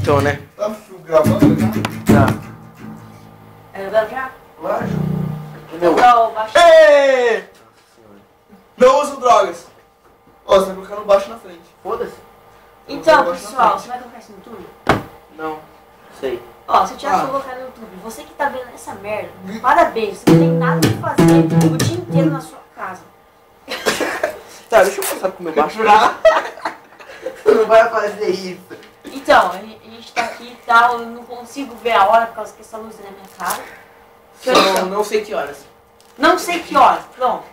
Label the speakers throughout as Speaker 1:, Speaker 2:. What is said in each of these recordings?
Speaker 1: então, né?
Speaker 2: Tá gravando já?
Speaker 1: Tá.
Speaker 3: É gravando já?
Speaker 2: Lógico.
Speaker 3: Então, baixa.
Speaker 2: Ei! Não uso drogas. Ó, você vai colocar no baixo na frente.
Speaker 1: Foda-se.
Speaker 3: Então, pessoal, você vai colocar isso no YouTube?
Speaker 1: Não. Sei.
Speaker 3: Ó, se eu tivesse colocar no YouTube, você que tá vendo essa merda, parabéns, você não tem nada pra fazer o dia inteiro na sua casa.
Speaker 1: Tá, deixa eu passar pro meu baixo.
Speaker 2: Você não vai fazer isso.
Speaker 3: Então, a gente tá aqui e tal, eu não consigo ver a hora por causa que essa luz é na minha cara.
Speaker 1: Não sei que horas.
Speaker 3: Não sei que hora, pronto.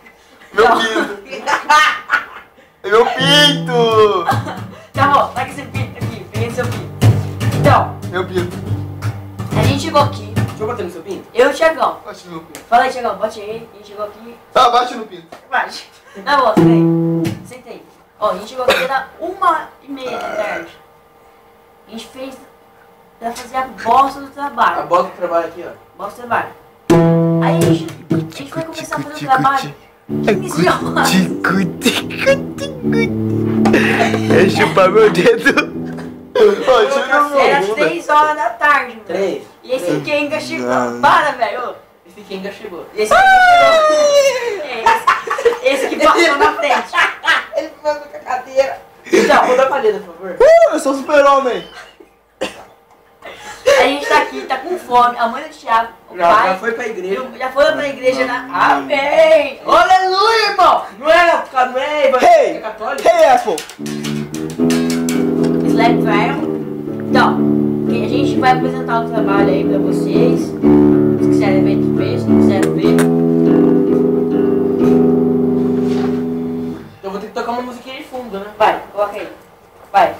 Speaker 2: Meu
Speaker 3: Então,
Speaker 2: pinto. É meu pinto.
Speaker 3: tá bom, pega esse pinto aqui, peguei seu pinto. Então,
Speaker 2: Meu pinto.
Speaker 3: a gente chegou aqui,
Speaker 1: Deixa eu bater no seu pinto?
Speaker 3: eu e o Thiagão.
Speaker 2: Bate no pinto.
Speaker 3: Fala aí, Thiagão, bote aí, a gente chegou aqui.
Speaker 2: Tá, bate no pinto.
Speaker 3: Bate. Na boa, senta aí. Senta aí. Ó, a gente chegou aqui, era 1h30 da tarde. A gente fez pra fazer a bosta do
Speaker 1: A
Speaker 3: trabalho.
Speaker 1: bola do trabalho aqui, ó.
Speaker 3: Bosta do trabalho. Aí a gente foi começar a fazer o trabalho 15 horas.
Speaker 4: É chupar meu dedo.
Speaker 2: Ó, tira o
Speaker 3: Era
Speaker 2: meu.
Speaker 3: 3 horas da tarde, mano.
Speaker 1: 3.
Speaker 3: E esse Kenga chegou.
Speaker 4: Não.
Speaker 3: Para, velho.
Speaker 1: Esse Kenga chegou.
Speaker 3: Esse Kenga chegou. Esse que passou na frente.
Speaker 1: Ele foi com a cadeira.
Speaker 3: Então,
Speaker 1: Muda a palheta, por favor.
Speaker 2: Eu sou super-homem.
Speaker 3: a gente tá aqui, tá com fome. A mãe do Thiago, o
Speaker 1: Já
Speaker 3: pai.
Speaker 1: foi pra igreja.
Speaker 3: Já foi pra igreja, né? Amém! Aleluia, irmão!
Speaker 1: Não é evangélico,
Speaker 2: Hey!
Speaker 1: é católico?
Speaker 2: Hey, Apple.
Speaker 3: Slap velho. Então, a gente vai apresentar o trabalho aí pra vocês. Se quiserem ver, se não quiserem ver.
Speaker 1: Eu vou ter que tocar uma musiquinha de fundo, né?
Speaker 3: Vai, coloca aí. Vai.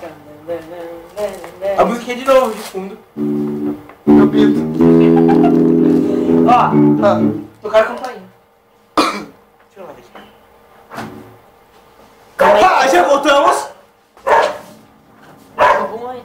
Speaker 1: A musiquinha de novo, de fundo.
Speaker 2: Meu pinto.
Speaker 3: Ó,
Speaker 2: Ah.
Speaker 1: Tocar a campainha. Deixa eu lá daqui.
Speaker 2: Ah, já voltamos.
Speaker 3: eu vou morrer.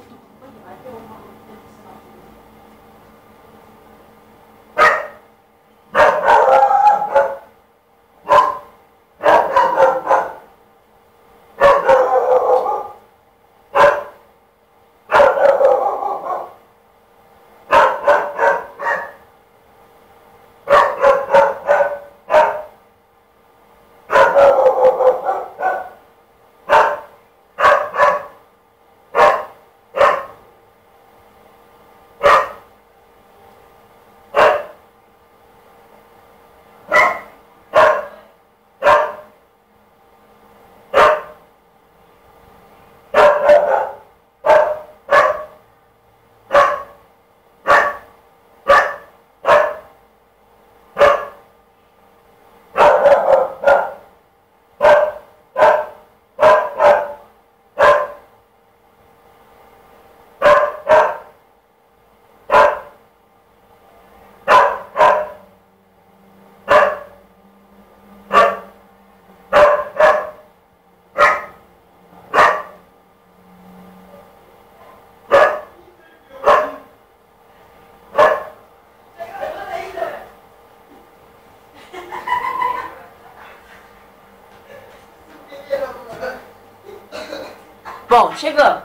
Speaker 3: Bom, chegamos.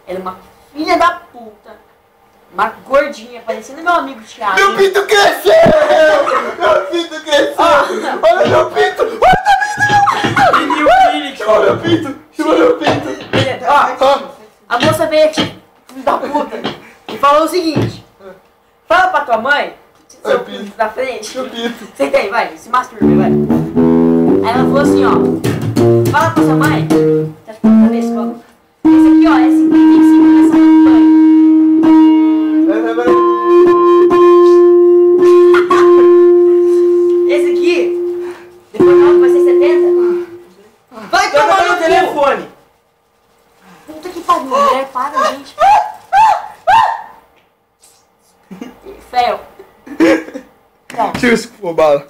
Speaker 3: Ela é uma filha da puta. Uma gordinha, parecendo meu amigo Thiago.
Speaker 2: Meu pinto cresceu. Meu pinto cresceu. Olha meu pinto. Chama meu pinto. Chama meu pinto.
Speaker 3: Ó, a moça veio aqui, filho da puta, e falou o seguinte. Fala pra tua mãe, seu
Speaker 2: Ai,
Speaker 3: pinto da frente.
Speaker 2: Meu pinto.
Speaker 3: Senta aí, vai, se masturbe, vai. Aí ela falou assim, ó. Fala pra sua mãe. Tá ficando na cabeça, vamos. Esse aqui, ó, é 55 nessa campanha. Esse aqui, depois não, vai ser 70. Vai
Speaker 1: Toca
Speaker 3: tomar
Speaker 1: no
Speaker 3: no cu.
Speaker 1: telefone.
Speaker 3: Puta que pariu, mulher, para, gente. Fel.
Speaker 2: Tira isso, pô, bala.